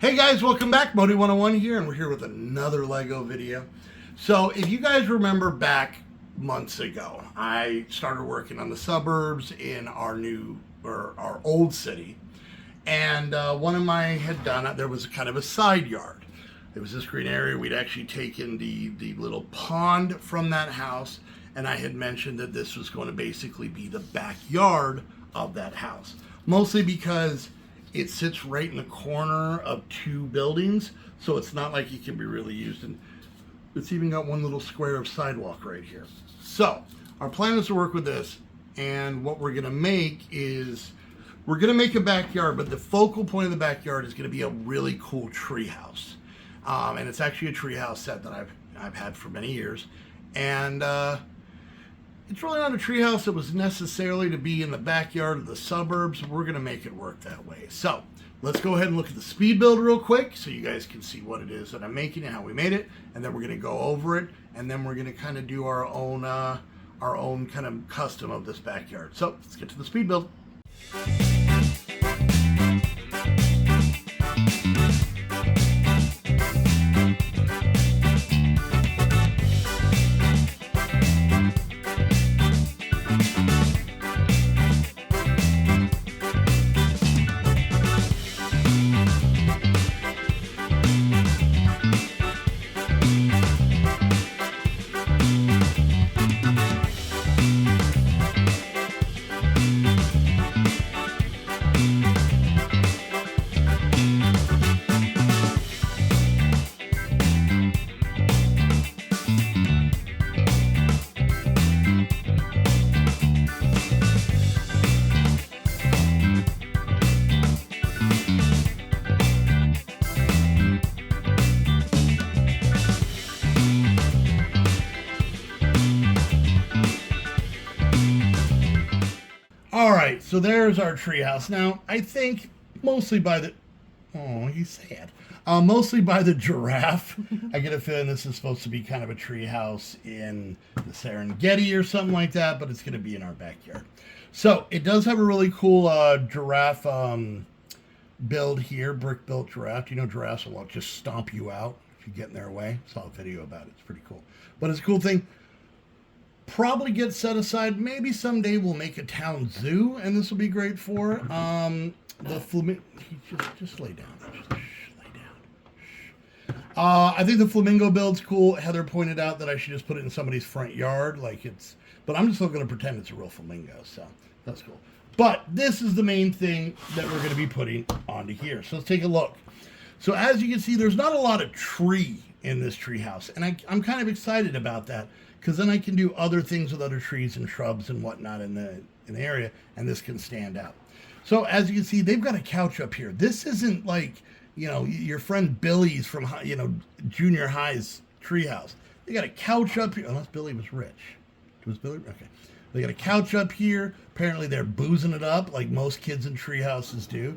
Hey guys, welcome back. Modi 101 here, and we're here with another Lego video. So if you guys remember back months ago, I started working on the suburbs in our old city. And one of my had done, there was kind of a side yard. There was this green area. We'd actually taken the little pond from that house, and I had mentioned that this was going to basically be the backyard of that house. Mostly because it sits right in the corner of two buildings, so it's not like it can be really used. And it's even got one little square of sidewalk right here. So our plan is to work with this, and what we're gonna make is we're gonna make a backyard, but the focal point of the backyard is gonna be a really cool tree house. And it's actually a tree house set that I've had for many years. And it's really not a treehouse that was necessarily to be in the backyard of the suburbs. We're going to make it work that way. So let's go ahead and look at the speed build real quick so you guys can see what it is that I'm making and how we made it. And then we're going to go over it. And then we're going to kind of do our own kind of custom of this backyard. So let's get to the speed build. Alright, so there's our treehouse. Now, I think mostly by the... Oh, he's sad. Mostly by the giraffe. I get a feeling this is supposed to be kind of a treehouse in the Serengeti or something like that, but it's going to be in our backyard. So, it does have a really cool giraffe build here, brick-built giraffe. You know giraffes will just stomp you out if you get in their way. I saw a video about it. It's pretty cool. But it's a cool thing. Probably get set aside. Maybe someday we'll make a town zoo, and this will be great for it. The flamingo. Just lay down. Just lay down. I think the flamingo build's cool. Heather pointed out that I should just put it in somebody's front yard, like it's. But I'm just not going to pretend it's a real flamingo, so that's cool. But this is the main thing that we're going to be putting onto here. So let's take a look. So as you can see, there's not a lot of tree in this tree house, and I'm kind of excited about that, because then I can do other things with other trees and shrubs and whatnot in the area, and this can stand out. So as you can see, they've got a couch up here. This isn't like, your friend Billy's from, junior high's treehouse. They got a couch up here, unless Billy was rich. Was Billy? Okay. They got a couch up here. Apparently they're boozing it up like most kids in tree houses do.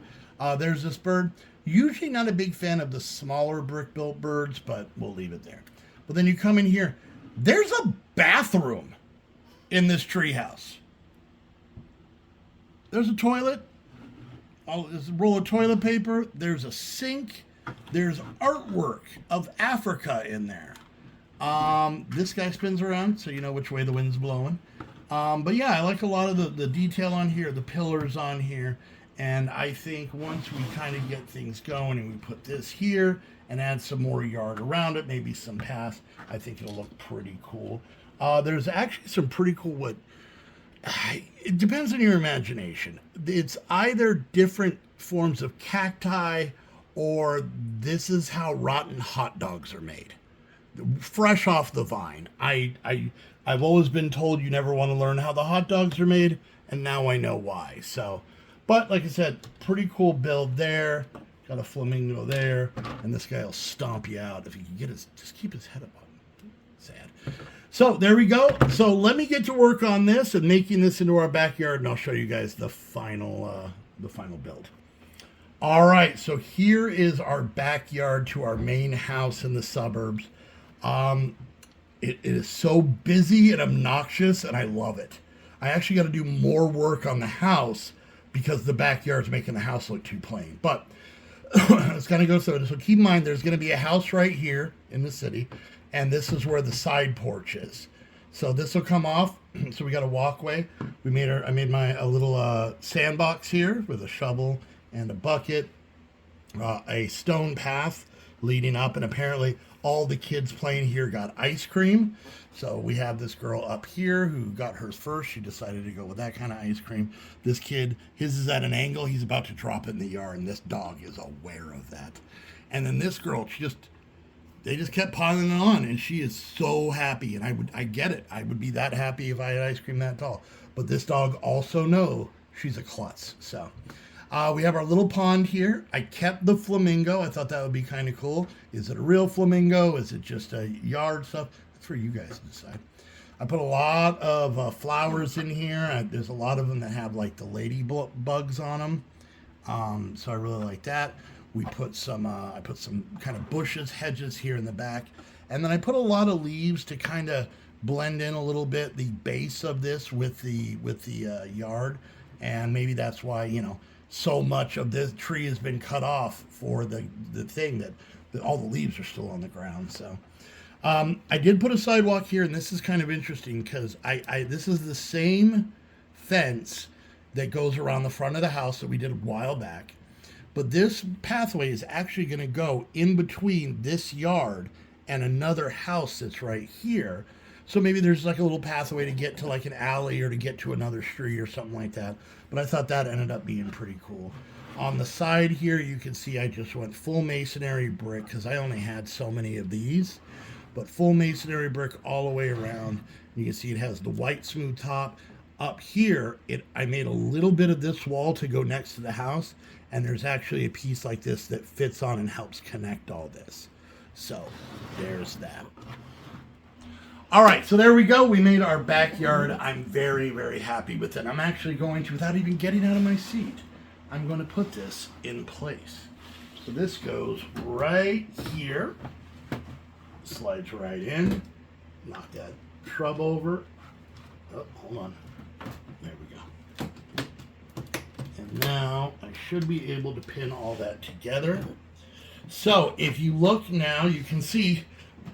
There's this bird. Usually not a big fan of the smaller brick-built birds, but we'll leave it there. But then you come in here. There's a bathroom in this treehouse. There's a toilet. Oh, there's a roll of toilet paper. There's a sink. There's artwork of Africa in there. This guy spins around, so you know which way the wind's blowing. But yeah, I like a lot of the detail on here, the pillars on here. And I think once we kind of get things going and we put this here and add some more yard around it, maybe some paths, I think it'll look pretty cool. There's actually some pretty cool wood. It depends on your imagination. It's either different forms of cacti, or this is how rotten hot dogs are made. Fresh off the vine. I've always been told you never want to learn how the hot dogs are made, and now I know why. So, but like I said, pretty cool build there. Got a flamingo there, and this guy will stomp you out if he can get just keep his head up. Sad. So there we go. So let me get to work on this and making this into our backyard, and I'll show you guys the final build. All right, so here is our backyard to our main house in the suburbs. It is so busy and obnoxious, and I love it. I actually got to do more work on the house because the backyard's making the house look too plain. But It's going to go through. So keep in mind, there's going to be a house right here in the city, and this is where the side porch is. So this will come off. So we got a walkway. I made a little sandbox here with a shovel and a bucket, a stone path leading up, and apparently all the kids playing here got ice cream. So we have this girl up here who got hers first. She decided to go with that kind of ice cream. This kid, his is at an angle. He's about to drop it in the yard, and this dog is aware of that. And then this girl, they just kept piling it on, and she is so happy. And I get it. I would be that happy if I had ice cream that tall. But this dog also knows she's a klutz. So we have our little pond here. I kept the flamingo. I thought that would be kind of cool. Is it a real flamingo? Is it just a yard stuff? That's for you guys to decide. I put a lot of flowers in here. There's a lot of them that have like the ladybugs on them. So I really like that. We put I put some kind of bushes, hedges here in the back. And then I put a lot of leaves to kind of blend in a little bit the base of this with the yard. And maybe that's why, so much of this tree has been cut off for the thing that all the leaves are still on the ground. So I did put a sidewalk here, and this is kind of interesting because this is the same fence that goes around the front of the house that we did a while back. But this pathway is actually going to go in between this yard and another house that's right here. So maybe there's like a little pathway to get to like an alley or to get to another street or something like that. But I thought that ended up being pretty cool. On the side here, you can see I just went full masonry brick because I only had so many of these. But full masonry brick all the way around. You can see it has the white smooth top. Up here, I made a little bit of this wall to go next to the house. And there's actually a piece like this that fits on and helps connect all this. So there's that. All right, so there we go. We made our backyard. I'm very, very happy with it. I'm actually going to, without even getting out of my seat, I'm going to put this in place. So this goes right here. Slides right in. Knock that shrub over. Oh, hold on. There we go. And now I should be able to pin all that together. So if you look now, you can see,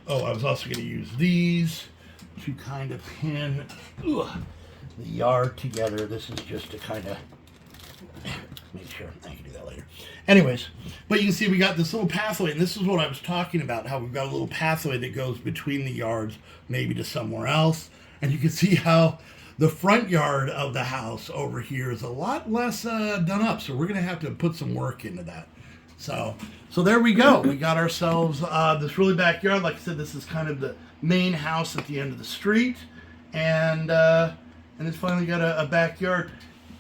I was also going to use these to kind of pin the yard together. This is just to kind of make sure. I can do that later. Anyways, but you can see we got this little pathway, and this is what I was talking about, how we've got a little pathway that goes between the yards, maybe to somewhere else. And you can see how the front yard of the house over here is a lot less done up. So we're going to have to put some work into that. So there we go. We got ourselves this really backyard. Like I said, this is kind of the main house at the end of the street. And it's finally got a backyard.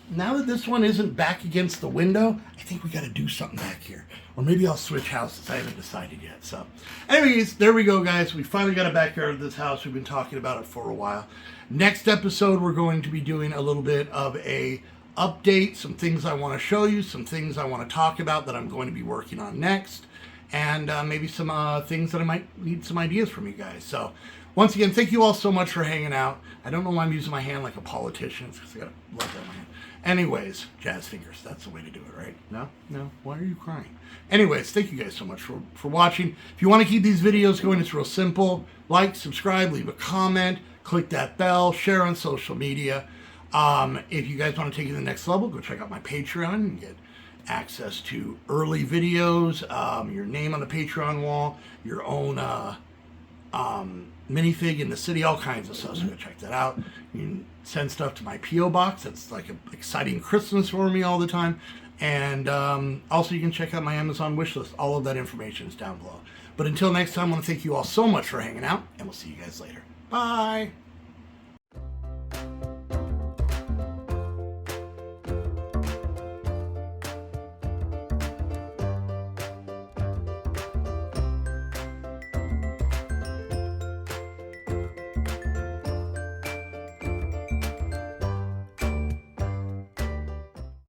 Now that this one isn't back against the window, I think we got to do something back here. Or maybe I'll switch houses. I haven't decided yet. So anyways, there we go, guys. We finally got a backyard of this house. We've been talking about it for a while. Next episode, we're going to be doing a little bit of a update, some things I want to show you, some things I want to talk about that I'm going to be working on next, and maybe some things that I might need some ideas from you guys. So once again, thank you all so much for hanging out. I don't know why I'm using my hand like a politician. It's because I got a blood in my hand. Anyways, jazz fingers, that's the way to do it, right? No? Why are you crying? Anyways, thank you guys so much for watching. If you want to keep these videos going, it's real simple. Like, subscribe, leave a comment, click that bell, share on social media. If you guys want to take it to the next level, go check out my Patreon and get access to early videos, your name on the Patreon wall, your own minifig in the city, all kinds of stuff. So go check that out. You can send stuff to my P.O. box. That's like an exciting Christmas for me all the time. And also you can check out my Amazon wishlist. All of that information is down below. But until next time, I want to thank you all so much for hanging out, and we'll see you guys later. Bye.